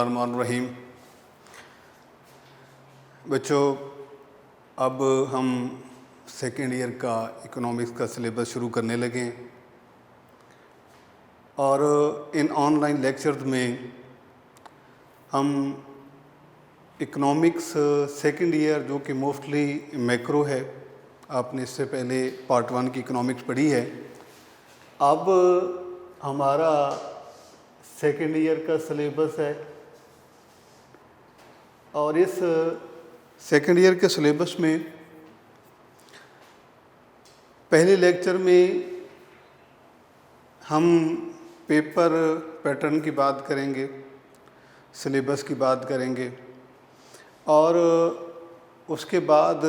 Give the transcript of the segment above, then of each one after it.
الرحمن الرحیم۔ بچوں، اب ہم سیکنڈ ایئر کا اکنامکس کا سلیبس شروع کرنے لگے ہیں، اور ان آن لائن لیکچرز میں ہم اکنامکس سیکنڈ ایئر جو کہ موسٹلی میکرو ہے، آپ نے اس سے پہلے پارٹ 1 کی اکنامکس پڑھی ہے، اب ہمارا سیکنڈ ایئر کا سلیبس ہے، اور اس سیکنڈ ایئر کے سلیبس میں پہلے لیکچر میں ہم پیپر پیٹرن کی بات کریں گے، سلیبس کی بات کریں گے، اور اس کے بعد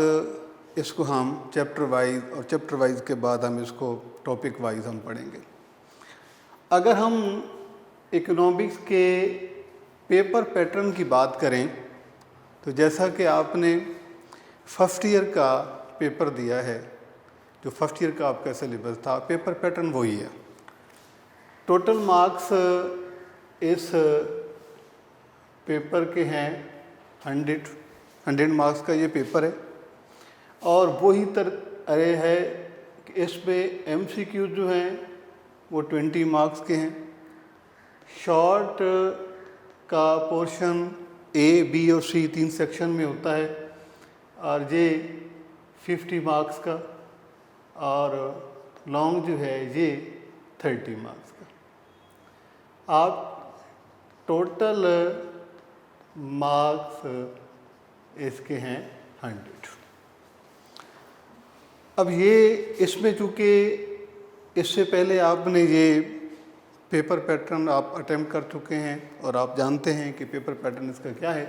اس کو ہم چیپٹر وائز، اور چیپٹر وائز کے بعد ہم اس کو ٹاپک وائز ہم پڑھیں گے۔ اگر ہم اکنامکس کے پیپر پیٹرن کی بات کریں تو جیسا کہ آپ نے فرسٹ ایئر کا پیپر دیا ہے، جو فرسٹ ایئر کا آپ کا سلیبس تھا، پیپر پیٹرن وہی ہے۔ ٹوٹل مارکس اس پیپر کے ہیں 100 مارکس کا یہ پیپر ہے، اور وہی ارے ہے کہ اس میں ایم سی کیو جو ہیں وہ 20 مارکس کے ہیں، شارٹ کا پورشن اے بی اور سی 3 سیکشن میں ہوتا ہے، اور یہ 50 مارکس کا، اور لانگ جو ہے یہ 30 مارکس کا۔ آپ ٹوٹل مارکس اس کے ہیں 100۔ اب یہ اس میں چونکہ اس سے پہلے آپ نے یہ پیپر پیٹرن آپ اٹیمپٹ کر چکے ہیں، اور آپ جانتے ہیں کہ پیپر پیٹرن اس کا کیا ہے۔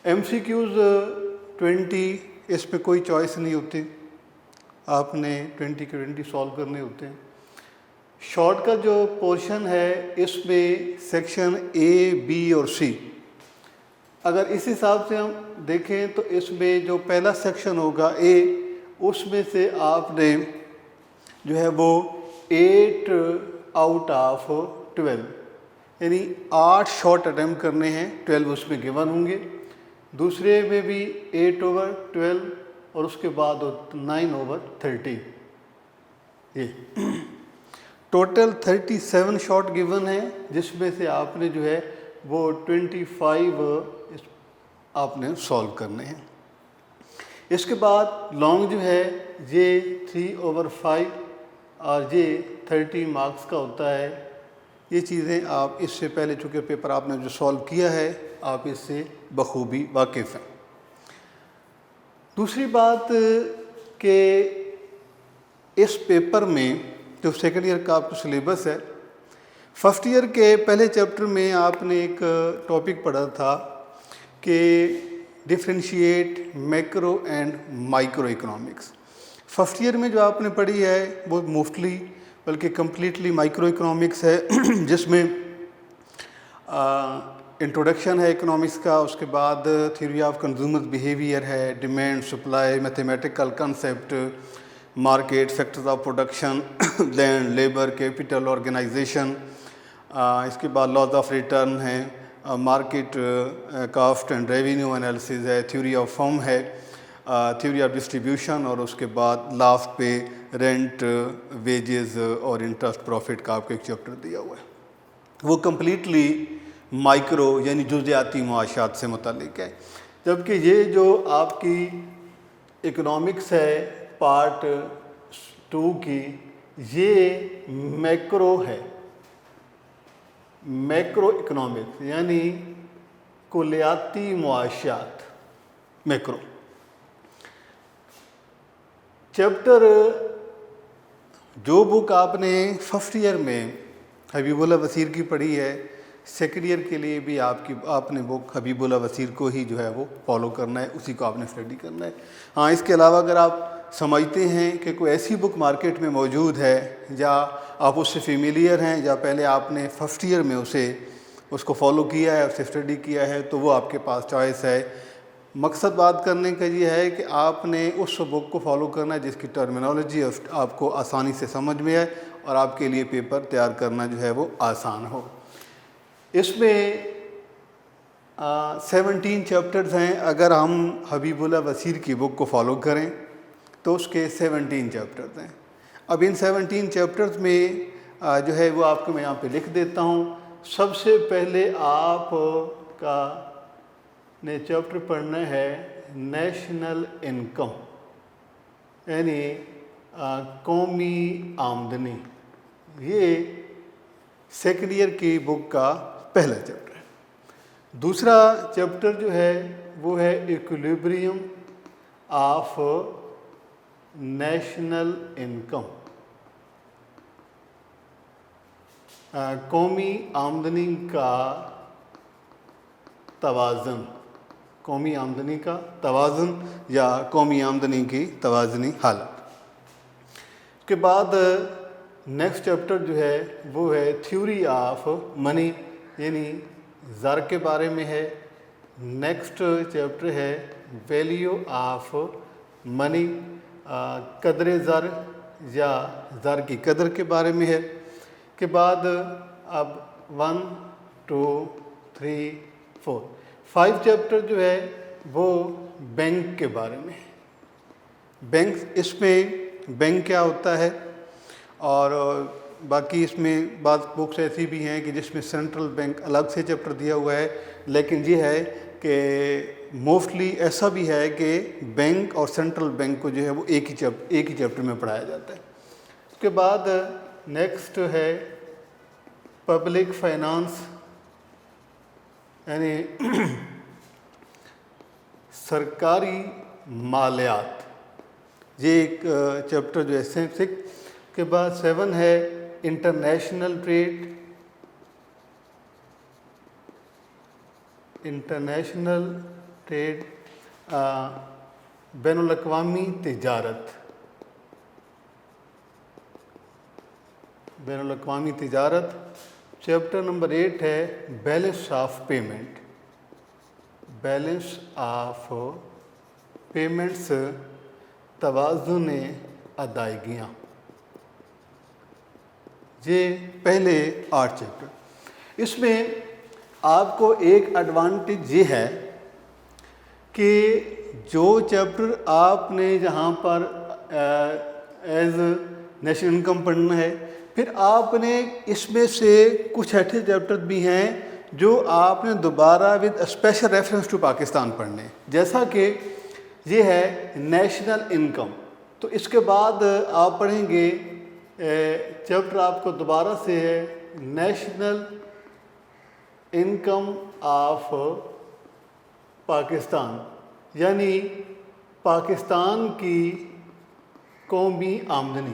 ایم سی کیوز 20، اس پہ کوئی چوائس نہیں ہوتی، آپ نے 20 کے 20 سالو کرنے ہوتے ہیں۔ شارٹ کا جو پورشن ہے اس میں سیکشن اے بی اور سی، اگر اس حساب سے ہم دیکھیں تو اس میں جو پہلا سیکشن ہوگا اے، اس میں سے آپ نے جو ہے وہ 8 آؤٹ آف 12، یعنی 8 شارٹ اٹیمپٹ کرنے ہیں، 12 اس میں گیون ہوں گے۔ دوسرے میں بھی 8/12، اور اس کے بعد 9/30، یہ ٹوٹل 37 شارٹ گیون ہیں، جس میں سے آپ نے جو ہے وہ 25 آپ نے سالو کرنے ہیں۔ اس کے بعد لانگ جو ہے یہ 3/5، اور یہ 30 مارکس کا ہوتا ہے۔ یہ چیزیں آپ اس سے پہلے چونکہ پیپر آپ نے جو سالو کیا ہے، آپ اس سے بخوبی واقف ہیں۔ دوسری بات کہ اس پیپر میں جو سیکنڈ ایئر کا آپ کا سلیبس ہے، فرسٹ ایئر کے پہلے چیپٹر میں آپ نے ایک ٹاپک پڑھا تھا کہ differentiate macro and micro economics. First year میں جو آپ نے پڑھی ہے وہ موسٹلی بلکہ کمپلیٹلی مائکرو اکنامکس ہے، جس میں انٹروڈکشن ہے اکنامکس کا، اس کے بعد تھیوری آف کنزیومر بیہیویئر ہے، demand supply, mathematical concept, market, factors of production, land, labour, capital, organisation, اس کے بعد لاز آف ریٹرن ہے، market cost and revenue analysis ہے، تھیوری آف فرم ہے، تھیوری آف ڈسٹریبیوشن، اور اس کے بعد لاسٹ پہ رینٹ، ویجز اور انٹرسٹ پروفٹ کا آپ کو ایک چیپٹر دیا ہوا ہے۔ وہ کمپلیٹلی مائکرو یعنی جزیاتی معاشات سے متعلق ہے، جبکہ یہ جو آپ کی اکنامکس ہے پارٹ 2 کی، یہ میکرو ہے، میکرو اکنامکس یعنی کلیاتی معاشیات، میکرو۔ چیپٹر جو بک آپ نے فرسٹ ایئر میں حبیب اللہ وزیر کی پڑھی ہے، سیکنڈ ایئر کے لیے بھی آپ نے بک حبیب اللہ وزیر کو ہی جو ہے وہ فالو کرنا ہے، اسی کو آپ نے اسٹڈی کرنا ہے۔ ہاں، اس کے علاوہ اگر آپ سمجھتے ہیں کہ کوئی ایسی بک مارکیٹ میں موجود ہے، یا آپ اس سے فیملیئر ہیں، یا پہلے آپ نے فرسٹ ایئر میں اس کو فالو کیا ہے، اسے اسٹڈی کیا ہے، تو وہ آپ کے پاس چوائس ہے۔ مقصد بات کرنے کا یہ ہے کہ آپ نے اس بک کو فالو کرنا ہے جس کی ٹرمینالوجی آپ کو آسانی سے سمجھ میں آئے، اور آپ کے لیے پیپر تیار کرنا جو ہے وہ آسان ہو۔ اس میں 17 چیپٹرز ہیں. اگر ہم حبیب اللہ وسیر کی بک کو فالو کریں تو اس کے 17 چیپٹرز ہیں. اب ان 17 چیپٹرز میں جو ہے وہ آپ کو میں یہاں پہ لکھ دیتا ہوں. سب سے پہلے آپ کا نے چیپٹر پڑھنا ہے نیشنل انکم، یعنی قومی آمدنی. یہ سیکنڈ ایئر کی بک کا پہلا چیپٹر ہے. دوسرا چیپٹر جو ہے وہ ہے ایکولیبریم آف نیشنل انکم، قومی آمدنی کا توازن، قومی آمدنی کا توازن یا قومی آمدنی کی توازنی حالت. اس کے بعد نیکسٹ چیپٹر جو ہے وہ ہے تھیوری آف منی، یعنی زر کے بارے میں ہے. نیکسٹ چیپٹر ہے ویلیو آف منی، قدر زر یا زر کی قدر کے بارے میں ہے. کے بعد اب 1 2 3 4 5 چیپٹر جو ہے وہ بینک کے بارے میں ہے. بینک، اس میں بینک کیا ہوتا ہے، اور باقی اس میں بعض بکس ایسی بھی ہیں کہ جس میں سینٹرل بینک الگ سے چیپٹر دیا ہوا ہے. لیکن یہ ہے کہ موسٹلی ایسا بھی ہے کہ بینک اور سینٹرل بینک کو جو ہے وہ ایک ہی چیپٹر میں پڑھایا جاتا ہے. اس کے بعد نیکسٹ ہے پبلک فائنانس، یعنی سرکاری مالیات. یہ ایک چیپٹر جو ہے 6 کے بعد 7 ہے انٹرنیشنل ٹریڈ، انٹرنیشنل ٹریڈ بین الاقوامی تجارت، بین الاقوامی تجارت. چیپٹر نمبر 8 ہے balance of payment, balance of payments, توازن ادائیگیاں. یہ پہلے 8 چیپٹر. اس میں آپ کو ایک ایڈوانٹیج یہ ہے کہ جو چیپٹر آپ نے جہاں پر ایز نیشنل انکم پڑھنا ہے، پھر آپ نے اس میں سے کچھ ایسے چیپٹر بھی ہیں جو آپ نے دوبارہ with special reference to Pakistan پڑھنے ہیں، جیسا کہ یہ ہے نیشنل انکم. تو اس کے بعد آپ پڑھیں گے چیپٹر آپ کو دوبارہ سے ہے نیشنل انکم آف پاکستان، یعنی پاکستان کی قومی آمدنی.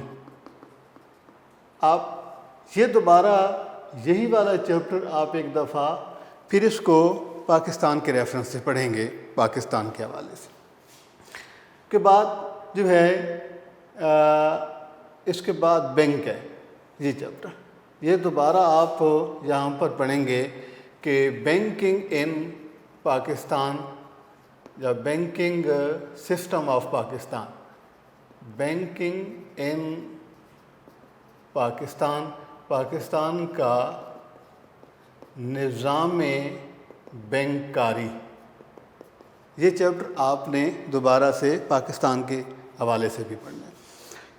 آپ یہ دوبارہ یہی والا چیپٹر آپ ایک دفعہ پھر اس کو پاکستان کے ریفرنس سے پڑھیں گے، پاکستان کے حوالے سے. کے بعد جو ہے اس کے بعد بینک ہے یہ چیپٹر. یہ دوبارہ آپ یہاں پر پڑھیں گے کہ بینکنگ ان پاکستان یا banking system of Pakistan, banking in Pakistan, Pakistan کا نظام بینک کاری. یہ چیپٹر آپ نے دوبارہ سے پاکستان کے حوالے سے بھی پڑھنا ہے.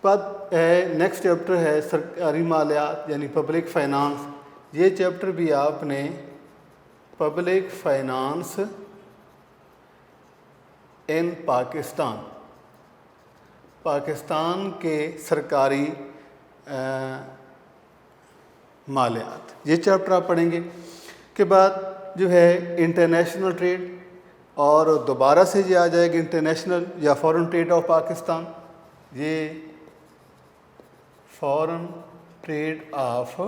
بعد نیکسٹ چیپٹر ہے سرکاری مالیات یعنی پبلک فائنانس. یہ چیپٹر بھی آپ نے public finance in Pakistan, Pakistan کے سرکاری مالیات، یہ چیپٹر آپ پڑھیں گے. کے بعد جو ہے انٹرنیشنل ٹریڈ، اور دوبارہ سے یہ آ جائے گا انٹرنیشنل یا فارن ٹریڈ آف پاکستان. یہ فارن ٹریڈ آف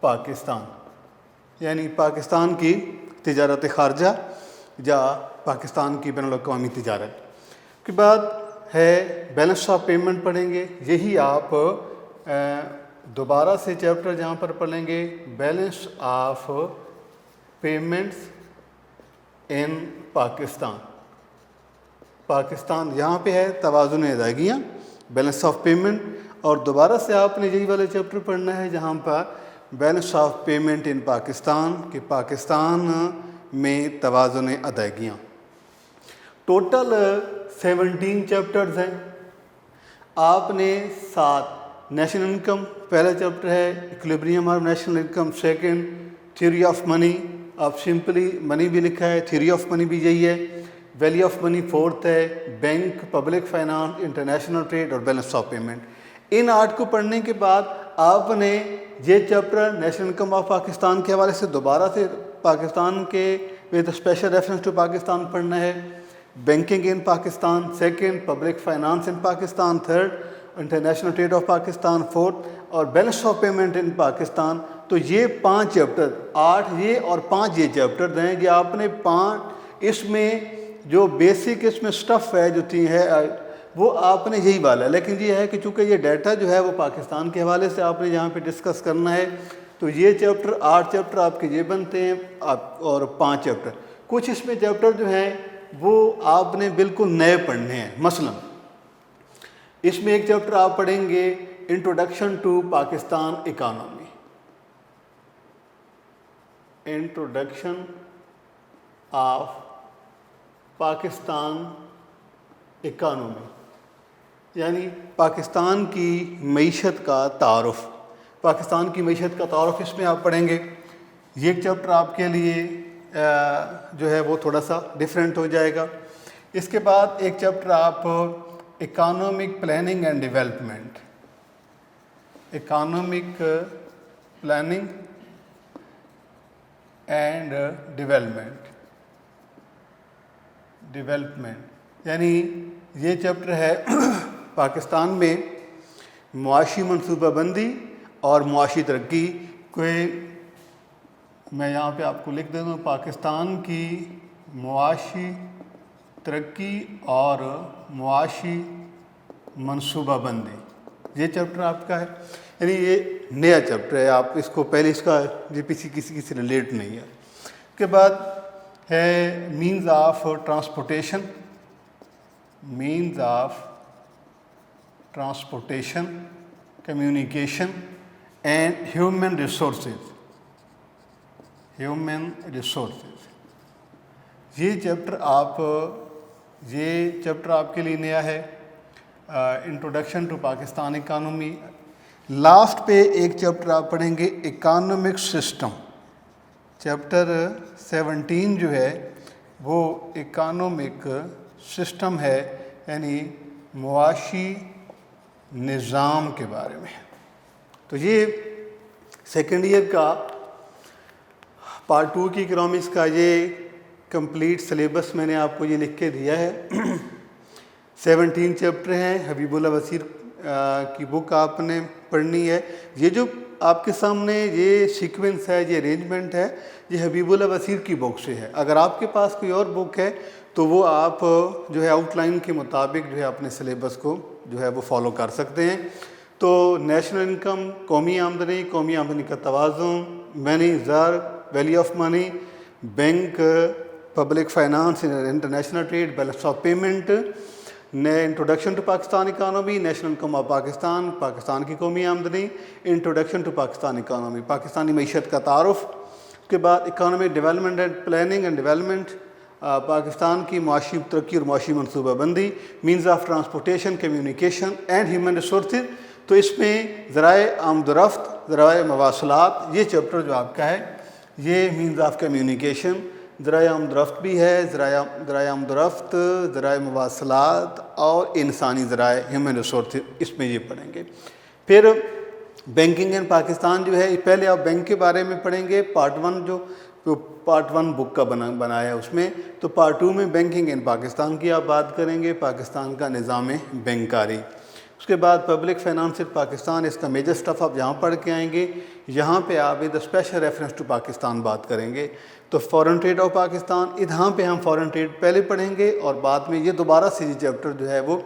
پاکستان یعنی پاکستان کی تجارت خارجہ یا پاکستان کی بین الاقوامی تجارت. کے بعد ہے بیلنس آف پیمنٹ پڑھیں گے. یہی آپ دوبارہ سے چیپٹر جہاں پر پڑھیں گے بیلنس آف پیمنٹس ان پاکستان. پاکستان یہاں پہ ہے توازن ادائیگیاں، بیلنس آف پیمنٹ. اور دوبارہ سے آپ نے یہی والے چیپٹر پڑھنا ہے جہاں پر balance of payment in Pakistan, کہ پاکستان میں توازن ادائیگیاں۔ ٹوٹل 17 چیپٹرز ہیں۔ آپ نے 7 نیشنل انکم پہلا چیپٹر ہے، equilibrium of national income second, theory of money, آپ سمپلی منی بھی لکھا ہے، تھیوری آف منی بھی یہی ہے، ویلیو آف منی فورتھ ہے، bank, public finance, international trade اور بیلنس آف پیمنٹ۔ ان 8 کو پڑھنے کے بعد آپ نے یہ chapter national income of Pakistan کے حوالے سے دوبارہ سے پاکستان کے with special reference to Pakistan پڑھنا ہے، banking in Pakistan second, public finance in Pakistan third, international trade of Pakistan fourth اور balance of payment in Pakistan. تو یہ 5 چیپٹر، 8 یہ اور 5 یہ چیپٹر ہیں کہ آپ نے 5 اس میں جو بیسک اس میں سٹف ہے جو تھی ہے وہ آپ نے یہی والا ہے، لیکن یہ ہے کہ چونکہ یہ ڈیٹا جو ہے وہ پاکستان کے حوالے سے آپ نے یہاں پہ ڈسکس کرنا ہے، تو یہ چیپٹر 8 چیپٹر آپ کے یہ بنتے ہیں اور 5 چیپٹر۔ کچھ اس میں چیپٹر جو ہیں وہ آپ نے بالکل نئے پڑھنے ہیں۔ مثلا اس میں ایک چیپٹر آپ پڑھیں گے introduction to Pakistan economy, introduction of Pakistan economy, یعنی پاکستان کی معیشت کا تعارف، پاکستان کی معیشت کا تعارف اس میں آپ پڑھیں گے۔ یہ ایک چیپٹر آپ کے لیے جو ہے وہ تھوڑا سا ڈیفرنٹ ہو جائے گا۔ اس کے بعد ایک چیپٹر آپ economic planning and development, economic planning and development, یعنی یہ چیپٹر ہے پاکستان میں معاشی منصوبہ بندی اور معاشی ترقی۔ کوئی میں یہاں پہ آپ کو لکھ دے دوں، پاکستان کی معاشی ترقی اور معاشی منصوبہ بندی، یہ چیپٹر آپ کا ہے، یعنی یہ نیا چیپٹر ہے، آپ اس کو پہلے اس کا یہ کسی سے ریلیٹ نہیں ہے۔ اس کے بعد ہے means of transportation, means of transportation, communication and human resources, human resources. یہ چیپٹر آپ کے لیے نیا ہے، introduction to Pakistan economy. Last پہ ایک چیپٹر آپ پڑھیں گے اکانومک سسٹم، چیپٹر 17 جو ہے وہ اکانومک سسٹم ہے، یعنی معاشی نظام کے بارے میں۔ تو یہ سیکنڈ ایئر کا پارٹ 2 کی اکنامکس کا یہ کمپلیٹ سلیبس میں نے آپ کو یہ لکھ کے دیا ہے۔ 17 چیپٹر ہیں، حبیب اللہ وزیر کی بک آپ نے پڑھنی ہے۔ یہ جو آپ کے سامنے یہ سیکوینس ہے، یہ ارینجمنٹ ہے، یہ حبیب اللہ وزیر کی بک سے ہے۔ اگر آپ کے پاس کوئی اور بک ہے تو وہ آپ جو ہے آؤٹ لائن کے مطابق جو ہے اپنے سلیبس کو جو ہے وہ فالو کر سکتے ہیں۔ تو نیشنل انکم، قومی آمدنی کا توازن، منی، زر، value of money, bank, public finance, international trade, balance of payment, introduction to Pakistan economy, national income of Pakistan, Pakistan کی قومی آمدنی، introduction to Pakistan economy, Pakistani معیشت کا تعارف۔ اس کے بعد economic development and planning and development, Pakistan کی معاشی ترقی اور معاشی منصوبہ بندی، means of transportation, communication and human resources. تو اس میں ذرائع آمد و رفت، ذرائع مواصلات، یہ چیپٹر جو آپ کا ہے یہ مینز آف کمیونیکیشن، ذرائع آمد و رفت بھی ہے، ذرائع آمد و رفت، ذرائع مواصلات اور انسانی ذرائع، ہیومن ریسورسز، اس میں یہ پڑھیں گے۔ پھر بینکنگ ان پاکستان جو ہے، پہلے آپ بینک کے بارے میں پڑھیں گے، پارٹ 1 بک کا بنایا ہے اس میں، تو پارٹ 2 میں بینکنگ ان پاکستان کی آپ بات کریں گے، پاکستان کا نظام بینکاری۔ اس کے بعد پبلک فائنانس ان پاکستان، اس کا میجر سٹف آپ یہاں پڑھ کے آئیں گے، یہاں پہ آپ with special reference to Pakistan بات کریں گے۔ تو فورن ٹریڈ آف پاکستان، یہاں پہ ہم فورن ٹریڈ پہلے پڑھیں گے اور بعد میں یہ دوبارہ سے یہ چیپٹر جو ہے وہ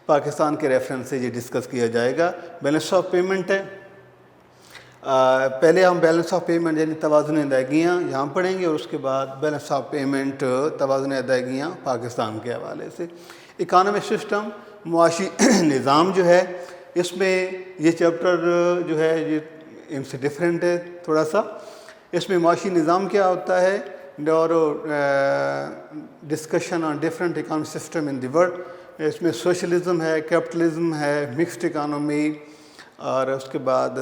پاکستان کے ریفرنس سے یہ ڈسکس کیا جائے گا۔ بیلنس آف پیمنٹ ہے، پہلے ہم بیلنس آف پیمنٹ یعنی توازن ادائیگیاں یہاں پڑھیں گے، اور اس کے بعد بیلنس آف پیمنٹ توازن ادائیگیاں پاکستان کے حوالے سے۔ اکانومک سسٹم، معاشی نظام جو ہے، اس میں یہ چیپٹر جو ہے یہ ان سے ڈفرینٹ ہے تھوڑا سا۔ اس میں معاشی نظام کیا ہوتا ہے اور discussion on different economic system in the world. اس میں سوشلزم ہے, کیپٹلزم ہے, مکسڈ اکانومی, اور اس کے بعد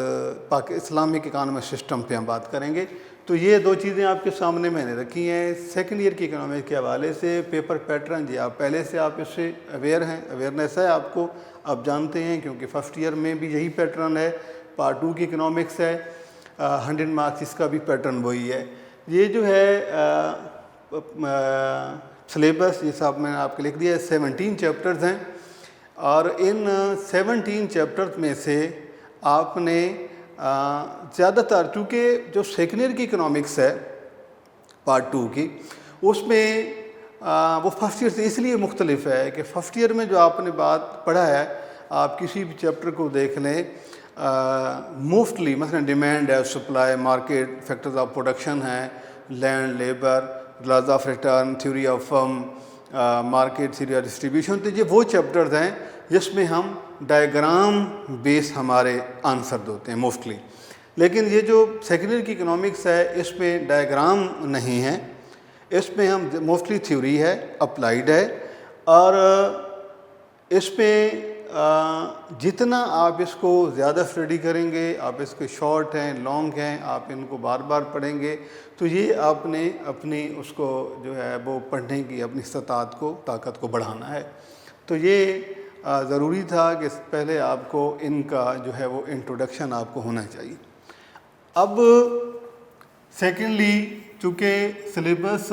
اسلامک اکانومک سسٹم پہ ہم بات کریں گے. تو یہ دو چیزیں آپ کے سامنے میں نے رکھی ہیں. سیکنڈ ایئر کی اکنامکس کے حوالے سے پیپر پیٹرن, جی آپ پہلے سے آپ اس سے اویئر ہیں, اویئرنیس ہے آپ کو, آپ جانتے ہیں, کیونکہ فرسٹ ایئر میں بھی یہی پیٹرن ہے. پارٹ 2 کی اکنامکس ہے, 100 مارکس, اس کا بھی پیٹرن وہی ہے. یہ جو ہے سلیبس, یہ صاحب میں نے آپ کو لکھ دیا ہے, 17 چیپٹرز ہیں, اور ان 17 چیپٹرز میں سے آپ نے زیادہ تر, چونکہ جو سیکنڈ ایئر کی اکنامکس ہے پارٹ 2 کی, اس میں وہ فرسٹ ایئر سے اس لیے مختلف ہے کہ فرسٹ ایئر میں جو آپ نے بات پڑھا ہے, آپ کسی بھی چیپٹر کو دیکھ لیں, موسٹلی مثلا ڈیمانڈ ہے, supply, market, factors of production ہیں, land, labour, laws of return, theory of firm, market, theory of distribution. تو یہ وہ چیپٹرز ہیں جس میں ہم ڈائیگرام بیس ہمارے آنسر ہوتے ہیں موسٹلی. لیکن یہ جو سیکنڈ ایئر کی اکنامکس ہے, اس میں ڈائیگرام نہیں ہے, اس میں ہم موسٹلی تھیوری ہے, اپلائیڈ ہے, اور اس میں جتنا آپ اس کو زیادہ اسٹڈی کریں گے, آپ اس کے شارٹ ہیں, لانگ ہیں, آپ ان کو بار بار پڑھیں گے, تو یہ آپ نے اپنی اس کو جو ہے وہ پڑھنے کی اپنی استطاعت کو, طاقت کو بڑھانا ہے. تو یہ ضروری تھا کہ پہلے آپ کو ان کا جو ہے وہ انٹروڈکشن آپ کو ہونا چاہیے. اب سیکنڈلی, چونکہ سلیبس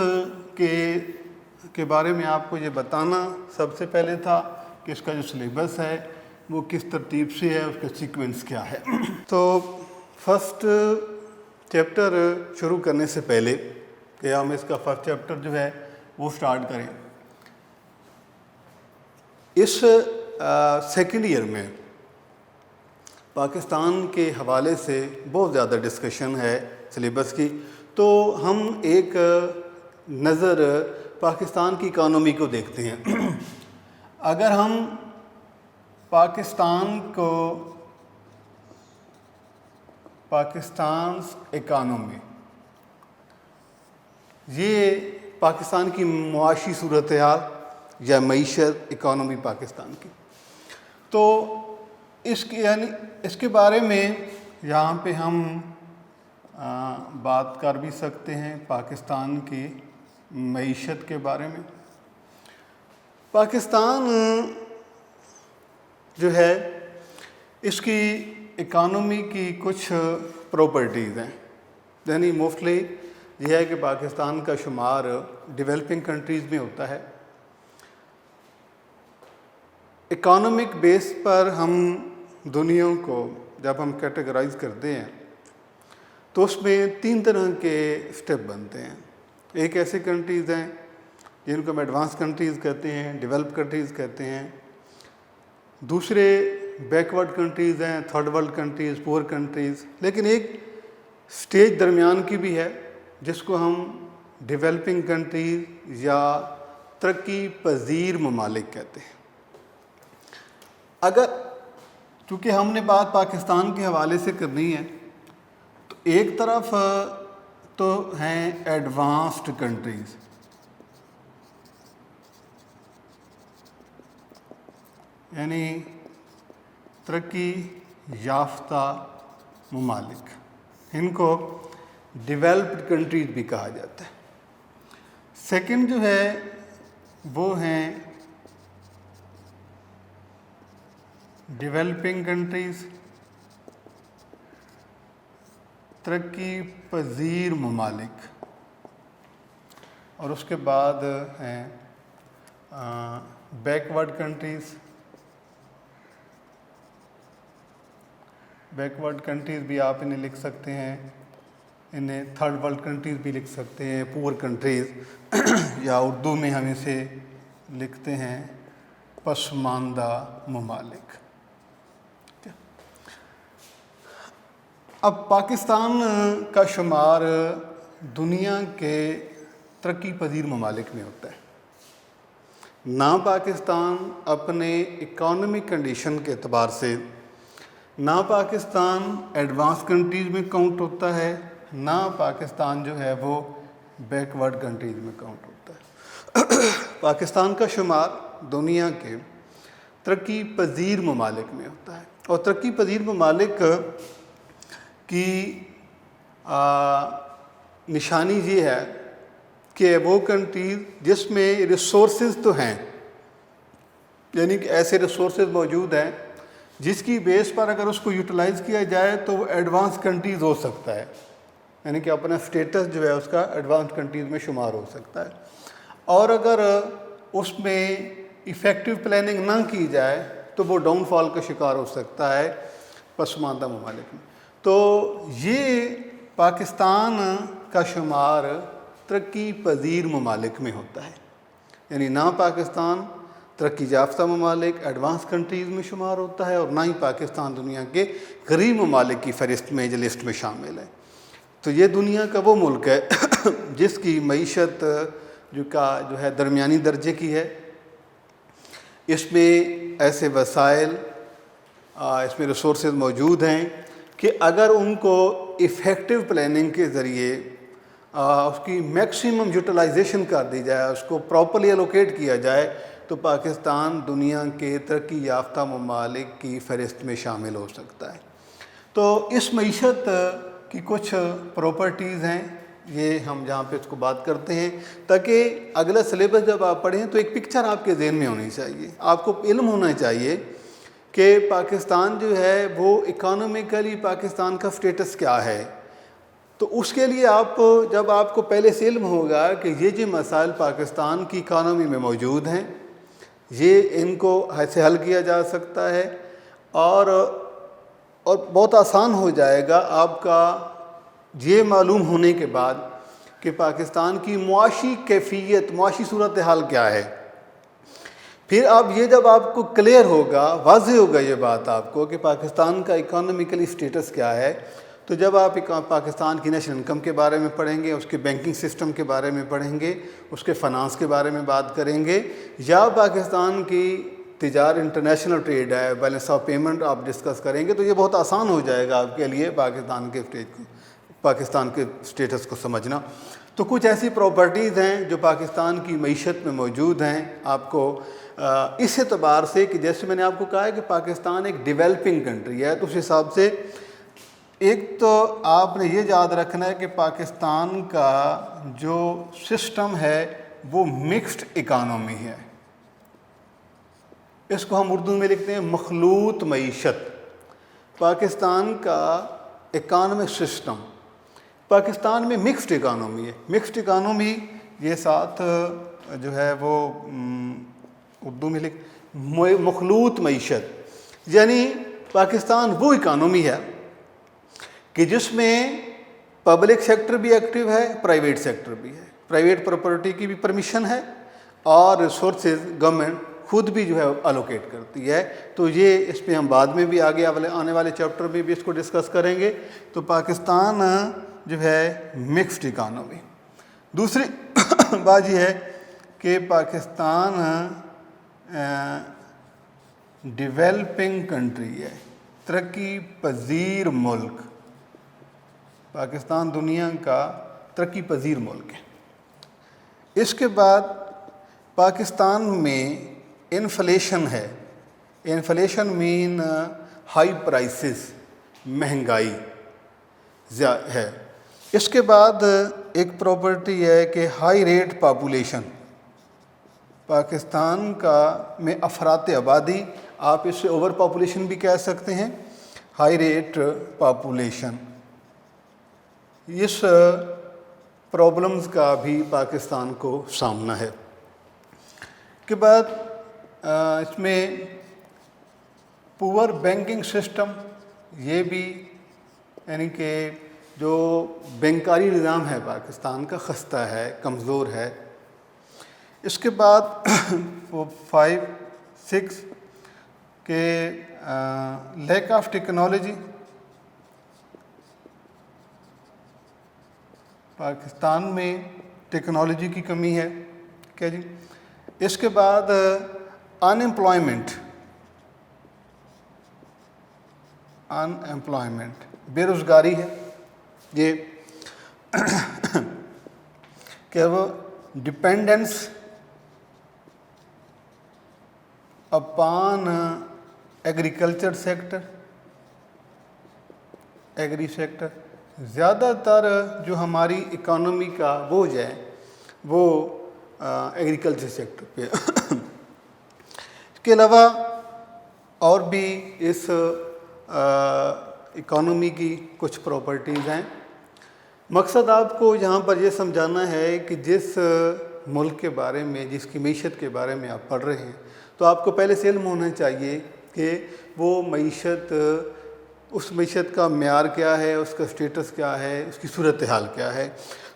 کے بارے میں آپ کو یہ بتانا سب سے پہلے تھا کہ اس کا جو سلیبس ہے وہ کس ترتیب سے ہے, اس کا سیکوینس کیا ہے. تو فرسٹ چیپٹر شروع کرنے سے پہلے کہ ہم اس کا فرسٹ چیپٹر جو ہے وہ سٹارٹ کریں, اس سیکنڈ ایئر میں پاکستان کے حوالے سے بہت زیادہ ڈسکشن ہے سلیبس کی. تو ہم ایک نظر پاکستان کی اکانومی کو دیکھتے ہیں. اگر ہم پاکستان اکانومی, یہ پاکستان کی معاشی صورتحال یا معیشت, اکانومی پاکستان کی, تو اس کے بارے میں یہاں پہ ہم بات کر بھی سکتے ہیں پاکستان کی معیشت کے بارے میں. پاکستان جو ہے, اس کی اکانومی کی کچھ پراپرٹیز ہیں, یعنی موسٹلی یہ ہے کہ پاکستان کا شمار ڈیولپنگ کنٹریز میں ہوتا ہے. اکانومک بیس پر ہم دنیا کو جب ہم کیٹیگرائز کرتے ہیں تو اس میں 3 طرح کے اسٹیپ بنتے ہیں. ایک ایسے کنٹریز ہیں جن کو ہم ایڈوانس کنٹریز کہتے ہیں, ڈیولپ کنٹریز کہتے ہیں. دوسرے بیکورڈ کنٹریز ہیں, third world countries, poor countries. لیکن ایک سٹیج درمیان کی بھی ہے جس کو ہم ڈیولپنگ کنٹریز یا ترقی پذیر ممالک کہتے ہیں. اگر چونکہ ہم نے بات پاکستان کے حوالے سے کرنی ہے, تو ایک طرف تو ہیں ایڈوانسڈ کنٹریز, یعنی ترقی یافتہ ممالک, ان کو ڈیولپڈ کنٹریز بھی کہا جاتا ہے. سیکنڈ جو ہے وہ ہیں ڈیولپنگ کنٹریز, ترقی پذیر ممالک, اور اس کے بعد ہیں بیکورڈ کنٹریز. بیکورڈ کنٹریز بھی آپ انہیں لکھ سکتے ہیں, انہیں تھرڈ ورلڈ کنٹریز بھی لکھ سکتے ہیں, پور کنٹریز, یا اردو میں ہم اسے لکھتے ہیں پسماندہ ممالک. اب پاکستان کا شمار دنیا کے ترقی پذیر ممالک میں ہوتا ہے. نہ پاکستان اپنے اکانومک کنڈیشن کے اعتبار سے, نہ پاکستان ایڈوانس کنٹریز میں کاؤنٹ ہوتا ہے, نہ پاکستان جو ہے وہ بیکورڈ کنٹریز میں کاؤنٹ ہوتا ہے۔ پاکستان کا شمار دنیا کے ترقی پذیر ممالک میں ہوتا ہے، اور ترقی پذیر ممالک کی نشانی یہ ہے کہ وہ کنٹریز جس میں ریسورسز تو ہیں، یعنی کہ ایسے ریسورسز موجود ہیں جس کی بیس پر اگر اس کو یوٹیلائز کیا جائے تو وہ ایڈوانس کنٹریز ہو سکتا ہے، یعنی کہ اپنا سٹیٹس جو ہے اس کا ایڈوانس کنٹریز میں شمار ہو سکتا ہے۔ اور اگر اس میں ایفیکٹو پلاننگ نہ کی جائے تو وہ ڈاؤن فال کا شکار ہو سکتا ہے پسماندہ ممالک میں۔ تو یہ پاکستان کا شمار ترقی پذیر ممالک میں ہوتا ہے، یعنی نہ پاکستان ترقی یافتہ ممالک ایڈوانس کنٹریز میں شمار ہوتا ہے، اور نہ ہی پاکستان دنیا کے غریب ممالک کی فہرست میں لسٹ میں شامل ہے۔ تو یہ دنیا کا وہ ملک ہے جس کی معیشت جو ہے درمیانی درجے کی ہے، اس میں ایسے وسائل، اس میں ریسورسز موجود ہیں کہ اگر ان کو ایفیکٹو پلاننگ کے ذریعے اس کی میکسیمم یوٹیلائزیشن کر دی جائے، اس کو پراپرلی الوکیٹ کیا جائے، تو پاکستان دنیا کے ترقی یافتہ ممالک کی فہرست میں شامل ہو سکتا ہے۔ تو اس معیشت کی کچھ پراپرٹیز ہیں، یہ ہم جہاں پہ اس کو بات کرتے ہیں، تاکہ اگلا سلیبس جب آپ پڑھیں تو ایک پکچر آپ کے ذہن میں ہونی چاہیے، آپ کو علم ہونا چاہیے کہ پاکستان جو ہے وہ اکانومیکلی پاکستان کا سٹیٹس کیا ہے۔ تو اس کے لیے جب آپ کو پہلے سے علم ہوگا کہ یہ مسائل پاکستان کی اکانومی میں موجود ہیں، یہ ان کو ایسے حل کیا جا سکتا ہے، اور بہت آسان ہو جائے گا آپ کا یہ معلوم ہونے کے بعد کہ پاکستان کی معاشی کیفیت، معاشی صورتحال کیا ہے۔ پھر جب آپ کو کلیئر ہوگا، واضح ہوگا یہ بات آپ کو کہ پاکستان کا اکانومیکلی سٹیٹس کیا ہے، تو جب آپ پاکستان کی نیشنل انکم کے بارے میں پڑھیں گے، اس کے بینکنگ سسٹم کے بارے میں پڑھیں گے، اس کے فنانس کے بارے میں بات کریں گے، یا پاکستان کی انٹرنیشنل ٹریڈ ہے، بیلنس آف پیمنٹ آپ ڈسکس کریں گے، تو یہ بہت آسان ہو جائے گا آپ کے لیے پاکستان کے سٹیٹس کو سمجھنا۔ تو کچھ ایسی پراپرٹیز ہیں جو پاکستان کی معیشت میں موجود ہیں، آپ کو اس اعتبار سے کہ جیسے میں نے آپ کو کہا ہے کہ پاکستان ایک ڈیولپنگ کنٹری ہے، تو اس حساب سے ایک تو آپ نے یہ یاد رکھنا ہے کہ پاکستان کا جو سسٹم ہے وہ مکسڈ اکانومی ہے، اس کو ہم اردو میں لکھتے ہیں مخلوط معیشت۔ پاکستان کا اکانومک سسٹم، پاکستان میں مکسڈ اکانومی ہے۔ مکسڈ اکانومی یہ ساتھ جو ہے وہ اردو میں مخلوط معیشت، یعنی پاکستان وہ اکانومی ہے کہ جس میں پبلک سیکٹر بھی ایکٹیو ہے، پرائیویٹ سیکٹر بھی ہے، پرائیویٹ پراپرٹی کی بھی پرمیشن ہے، اور ریسورسز گورنمنٹ خود بھی جو ہے الوکیٹ کرتی ہے۔ تو یہ اس پہ ہم بعد میں بھی آگے آنے والے چیپٹر میں بھی اس کو ڈسکس کریں گے۔ تو پاکستان جو ہے مکسڈ اکانومی۔ دوسری بات یہ ہے کہ پاکستان ڈیولپنگ کنٹری ہے، ترقی پذیر ملک۔ پاکستان دنیا کا ترقی پذیر ملک ہے۔ اس کے بعد پاکستان میں انفلیشن ہے، انفلیشن مین ہائی پرائسز، مہنگائی ہے۔ اس کے بعد ایک پراپرٹی ہے کہ ہائی ریٹ پاپولیشن، پاکستان میں افراط آبادی، آپ اس سے اوور پاپولیشن بھی کہہ سکتے ہیں، ہائی ریٹ پاپولیشن۔ اس پرابلمز کا بھی پاکستان کو سامنا ہے۔ کے بعد اس میں پور بینکنگ سسٹم، یہ بھی یعنی کہ جو بینکاری نظام ہے پاکستان کا خستہ ہے، کمزور ہے۔ اس کے بعد 5-6 کہ لیک آف ٹیکنالوجی، پاکستان میں ٹیکنالوجی کی کمی ہے، ٹھیک ہے جی۔ اس کے بعد ان امپلائمنٹ، بے روزگاری ہے۔ یہ کہ وہ dependence upon agriculture sector, agri sector, زیادہ تر جو ہماری اکانومی کا بوجھ ہے وہ ایگریکلچر سیکٹر پہ اس کے علاوہ اور بھی اس اکانومی کی کچھ پراپرٹیز ہیں. مقصد آپ کو یہاں پر یہ سمجھانا ہے کہ جس ملک کے بارے میں، جس کی معیشت کے بارے میں آپ پڑھ رہے ہیں، تو آپ کو پہلے سے علم ہونا چاہیے کہ وہ معیشت، اس معیشت کا معیار کیا ہے، اس کا اسٹیٹس کیا ہے، اس کی صورتحال کیا ہے.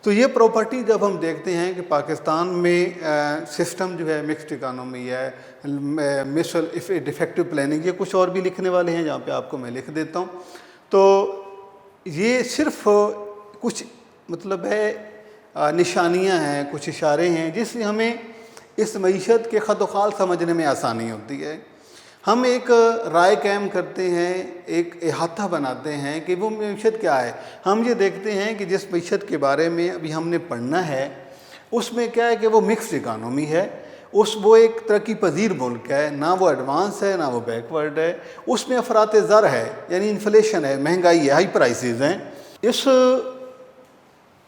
تو یہ پراپرٹی جب ہم دیکھتے ہیں کہ پاکستان میں سسٹم جو ہے مکسڈ اکانومی ہے، مسل ڈیفیکٹو پلاننگ، یہ کچھ اور بھی لکھنے والے ہیں، جہاں پہ آپ کو میں لکھ دیتا ہوں. تو یہ صرف کچھ مطلب ہے نشانیاں ہیں، کچھ اشارے ہیں جس سے ہمیں اس معیشت کے خط و خال سمجھنے میں آسانی ہوتی ہے. ہم ایک رائے قائم کرتے ہیں، ایک احاطہ بناتے ہیں کہ وہ معیشت کیا ہے. ہم یہ دیکھتے ہیں کہ جس معیشت کے بارے میں ابھی ہم نے پڑھنا ہے اس میں کیا ہے کہ وہ مکسڈ اکانومی ہے، وہ ایک ترقی پذیر ملک ہے، نہ وہ ایڈوانس ہے نہ وہ بیکورڈ ہے. اس میں افراط زر ہے، یعنی انفلیشن ہے، مہنگائی ہے، ہائی پرائسز ہیں.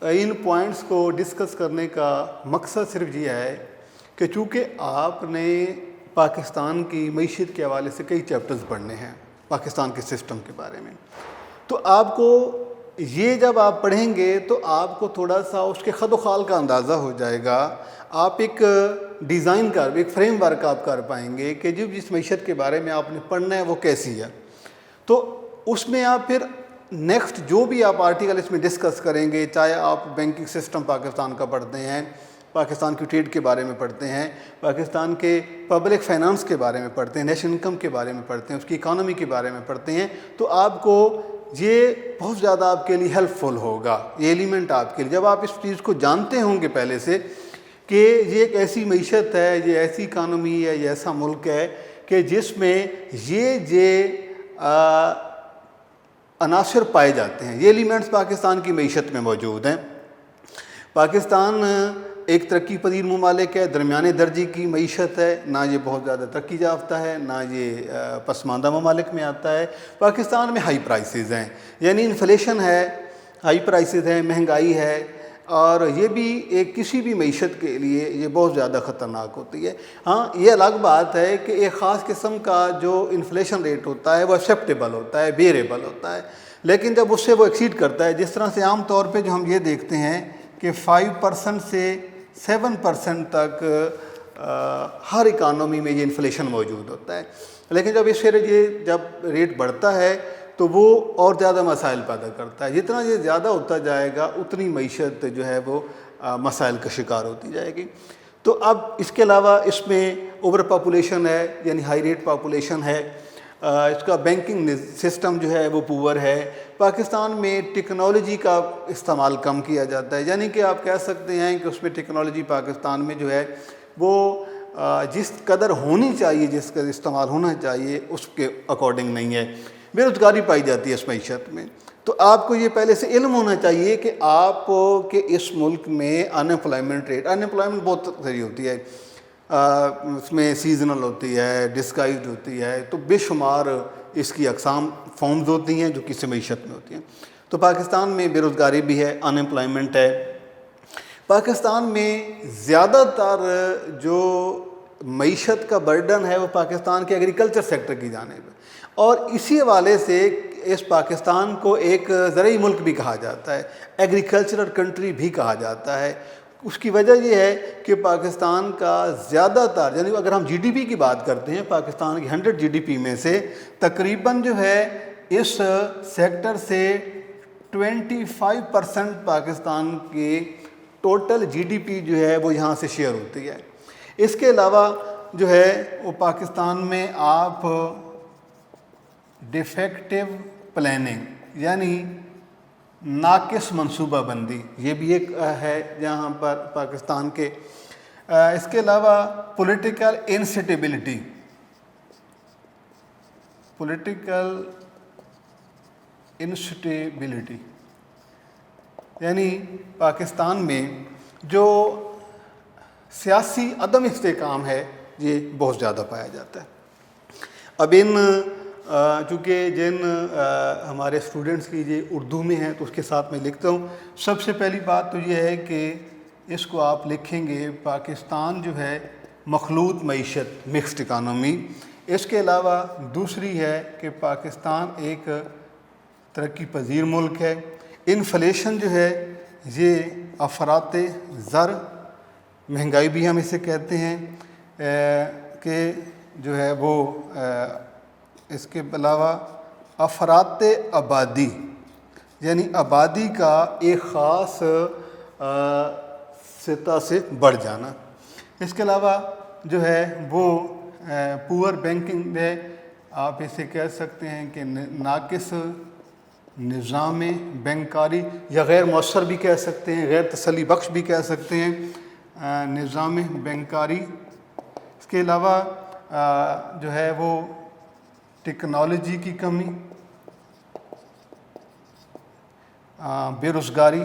ان پوائنٹس کو ڈسکس کرنے کا مقصد صرف یہ ہے کہ چونکہ آپ نے پاکستان کی معیشت کے حوالے سے کئی چیپٹرز پڑھنے ہیں پاکستان کے سسٹم کے بارے میں، تو آپ کو یہ جب آپ پڑھیں گے تو آپ کو تھوڑا سا اس کے خد و خال کا اندازہ ہو جائے گا. آپ ایک ڈیزائن کر، ایک فریم ورک آپ کر پائیں گے کہ جس معیشت کے بارے میں آپ نے پڑھنا ہے وہ کیسی ہے. تو اس میں آپ پھر نیکسٹ جو بھی آپ آرٹیکل اس میں ڈسکس کریں گے، چاہے آپ بینکنگ سسٹم پاکستان کا پڑھتے ہیں، پاکستان کی ٹریڈ کے بارے میں پڑھتے ہیں، پاکستان کے پبلک فائنانس کے بارے میں پڑھتے ہیں، نیشنل انکم کے بارے میں پڑھتے ہیں، اس کی اکانومی کے بارے میں پڑھتے ہیں، تو آپ کو یہ بہت زیادہ آپ کے لیے ہیلپ فل ہوگا. یہ ایلیمنٹ آپ کے لیے جب آپ اس چیز کو جانتے ہوں گے پہلے سے کہ یہ ایک ایسی معیشت ہے، یہ ایسی اکانومی ہے، یہ ایسا ملک ہے کہ جس میں یہ عناصر پائے جاتے ہیں، یہ ایلیمنٹس پاکستان کی معیشت میں موجود ہیں. پاکستان ایک ترقی پذیر ممالک ہے، درمیانے درجے کی معیشت ہے، نہ یہ بہت زیادہ ترقی یافتہ ہے نہ یہ پسماندہ ممالک میں آتا ہے. پاکستان میں ہائی پرائسز ہیں، یعنی انفلیشن ہے، ہائی پرائسز ہیں، مہنگائی ہے، اور یہ بھی ایک کسی بھی معیشت کے لیے یہ بہت زیادہ خطرناک ہوتی ہے. ہاں یہ الگ بات ہے کہ ایک خاص قسم کا جو انفلیشن ریٹ ہوتا ہے وہ ایکسیپٹیبل ہوتا ہے، بیئریبل ہوتا ہے، لیکن جب اس سے وہ ایکسیڈ کرتا ہے، جس طرح سے عام طور پہ جو ہم یہ دیکھتے ہیں کہ 5% سے 7% تک ہر اکانومی میں یہ انفلیشن موجود ہوتا ہے، لیکن جب اس سے یہ جب ریٹ بڑھتا ہے تو وہ اور زیادہ مسائل پیدا کرتا ہے. جتنا یہ زیادہ ہوتا جائے گا اتنی معیشت جو ہے وہ مسائل کا شکار ہوتی جائے گی. تو اب اس کے علاوہ اس میں اوور پاپولیشن ہے، یعنی ہائی ریٹ پاپولیشن ہے. اس کا بینکنگ سسٹم جو ہے وہ پور ہے. پاکستان میں ٹیکنالوجی کا استعمال کم کیا جاتا ہے، یعنی کہ آپ کہہ سکتے ہیں کہ اس میں ٹیکنالوجی پاکستان میں جو ہے وہ جس قدر ہونی چاہیے، جس کا استعمال ہونا چاہیے اس کے اکارڈنگ نہیں ہے. بے روزگاری پائی جاتی ہے اس معیشت میں. تو آپ کو یہ پہلے سے علم ہونا چاہیے کہ آپ کے اس ملک میں انمپلائمنٹ ریٹ، انمپلائمنٹ بہت ساری ہوتی ہے، اس میں سیزنل ہوتی ہے، ڈسکائزڈ ہوتی ہے، تو بے شمار اس کی اقسام فارمز ہوتی ہیں جو کسی معیشت میں ہوتی ہیں. تو پاکستان میں بے روزگاری بھی ہے، انمپلائمنٹ ہے. پاکستان میں زیادہ تر جو معیشت کا برڈن ہے وہ پاکستان کے ایگریکلچر سیکٹر کی جانب ہے، اور اسی حوالے سے اس پاکستان کو ایک زرعی ملک بھی کہا جاتا ہے، ایگریکلچرل کنٹری بھی کہا جاتا ہے. اس کی وجہ یہ ہے کہ پاکستان کا زیادہ تر، یعنی اگر ہم جی ڈی پی کی بات کرتے ہیں، پاکستان کی 100 جی ڈی پی میں سے تقریباً جو ہے اس سیکٹر سے 25% پاکستان کی ٹوٹل جی ڈی پی جو ہے وہ یہاں سے شیئر ہوتی ہے. اس کے علاوہ جو ہے وہ پاکستان میں آپ ڈیفیکٹو پلاننگ یعنی ناقص منصوبہ بندی، یہ بھی ایک ہے جہاں پر پاکستان کے. اس کے علاوہ پولیٹیکل انسٹیبلٹی، یعنی پاکستان میں جو سیاسی عدم استحکام ہے یہ بہت زیادہ پایا جاتا ہے۔ اب ان چونکہ جن ہمارے اسٹوڈنٹس کی یہ اردو میں ہیں تو اس کے ساتھ میں لکھتا ہوں۔ سب سے پہلی بات تو یہ ہے کہ اس کو آپ لکھیں گے پاکستان جو ہے مخلوط معیشت، مکسڈ اکانومی۔ اس کے علاوہ دوسری ہے کہ پاکستان ایک ترقی پذیر ملک ہے۔ انفلیشن جو ہے یہ افراط زر، مہنگائی بھی ہم اسے کہتے ہیں، کہ جو ہے وہ اس کے علاوہ افراط آبادی، یعنی آبادی کا ایک خاص سطح سے بڑھ جانا۔ اس کے علاوہ جو ہے وہ پور بینکنگ ہے، آپ اسے کہہ سکتے ہیں کہ ناقص نظام بینکاری، یا غیر مؤثر بھی کہہ سکتے ہیں، غیر تسلی بخش بھی کہہ سکتے ہیں نظام بینکاری۔ اس کے علاوہ جو ہے وہ ٹیکنالوجی کی کمی، بے روزگاری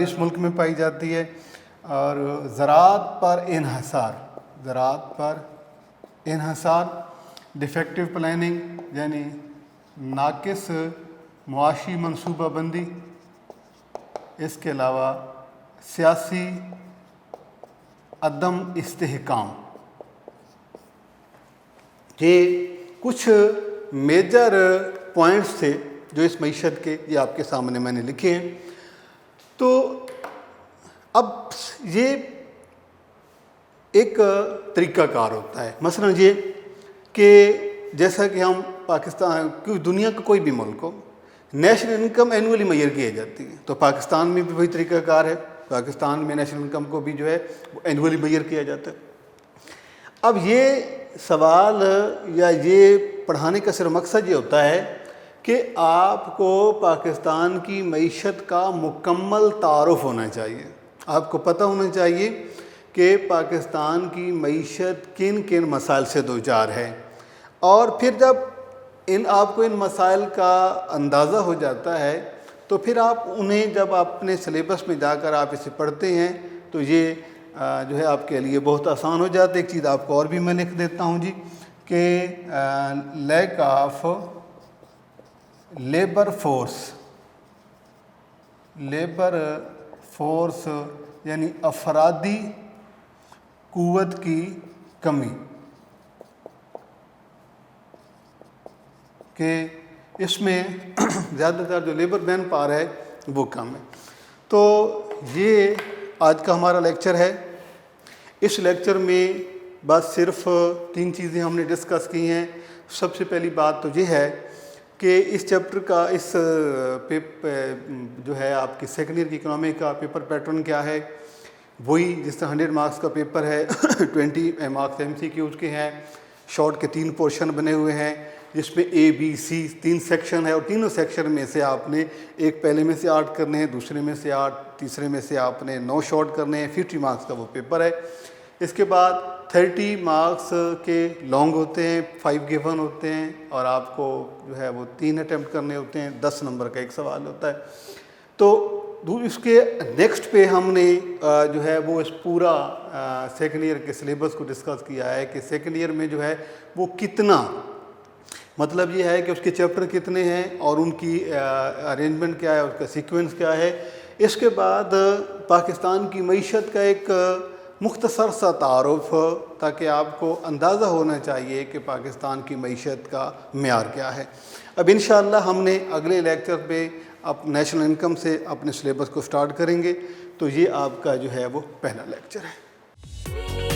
اس ملک میں پائی جاتی ہے، اور زراعت پر انحصار، ڈیفیکٹو پلاننگ یعنی ناقص معاشی منصوبہ بندی۔ اس کے علاوہ سیاسی عدم استحکام۔ یہ کچھ میجر پوائنٹس تھے جو اس معیشت کے، یہ آپ کے سامنے میں نے لکھے ہیں۔ تو اب یہ ایک طریقہ کار ہوتا ہے، مثلا یہ کہ جیسا کہ ہم پاکستان، دنیا کا کوئی بھی ملک ہو، نیشنل انکم اینولی میئر کی جاتی ہے، تو پاکستان میں بھی وہی طریقہ کار ہے۔ پاکستان میں نیشنل انکم کو بھی جو ہے وہ اینولی میئر کیا جاتا ہے۔ اب یہ سوال یا یہ پڑھانے کا صرف مقصد یہ ہوتا ہے کہ آپ کو پاکستان کی معیشت کا مکمل تعارف ہونا چاہیے، آپ کو پتہ ہونا چاہیے کہ پاکستان کی معیشت کن کن مسائل سے دوچار ہے، اور پھر جب آپ کو ان مسائل کا اندازہ ہو جاتا ہے تو پھر آپ انہیں جب اپنے سلیبس میں جا کر آپ اسے پڑھتے ہیں تو یہ جو ہے آپ کے لیے بہت آسان ہو جاتا ہے۔ ایک چیز آپ کو اور بھی میں لکھ دیتا ہوں جی، کہ لیک آف لیبر فورس یعنی افرادی قوت کی کمی، کہ اس میں زیادہ تر جو لیبر مین پاور ہے وہ کم ہے۔ تو یہ آج کا ہمارا لیکچر ہے۔ اس لیکچر میں بس صرف 3 چیزیں ہم نے ڈسکس کی ہیں۔ سب سے پہلی بات تو یہ ہے کہ اس چیپٹر کا جو ہے آپ کی سیکنڈ ایئر کی اکنامی کا پیپر پیٹرن کیا ہے، وہی جس طرح 100 مارکس کا پیپر ہے 20 مارکس MCQs کے ہیں، شارٹ کے 3 پورشن بنے ہوئے ہیں، جس میں A B C 3 سیکشن ہے، اور تینوں سیکشن میں سے آپ نے ایک پہلے میں سے 8 کرنے ہیں، دوسرے میں سے 8، تیسرے میں سے آپ نے 9 شارٹ کرنے ہیں۔ 50 مارکس کا وہ پیپر ہے۔ اس کے بعد 30 مارکس کے لانگ ہوتے ہیں، 5 گیون ہوتے ہیں، اور آپ کو جو ہے وہ 3 اٹیمپٹ کرنے ہوتے ہیں، 10 نمبر کا ایک سوال ہوتا ہے۔ تو اس کے نیکسٹ پہ ہم نے جو ہے وہ اس پورا سیکنڈ ایئر کے سلیبس کو ڈسکس کیا ہے کہ سیکنڈ ایئر میں جو ہے وہ کتنا، مطلب یہ ہے کہ اس کے چیپٹر کتنے ہیں اور ان کی ارینجمنٹ کیا ہے، اس کا سیکوینس کیا ہے۔ اس کے بعد پاکستان کی معیشت کا ایک مختصر سا تعارف، تاکہ آپ کو اندازہ ہونا چاہیے کہ پاکستان کی معیشت کا معیار کیا ہے۔ اب انشاءاللہ ہم نے اگلے لیکچر پہ نیشنل انکم سے اپنے سلیبس کو سٹارٹ کریں گے، تو یہ آپ کا جو ہے وہ پہلا لیکچر ہے۔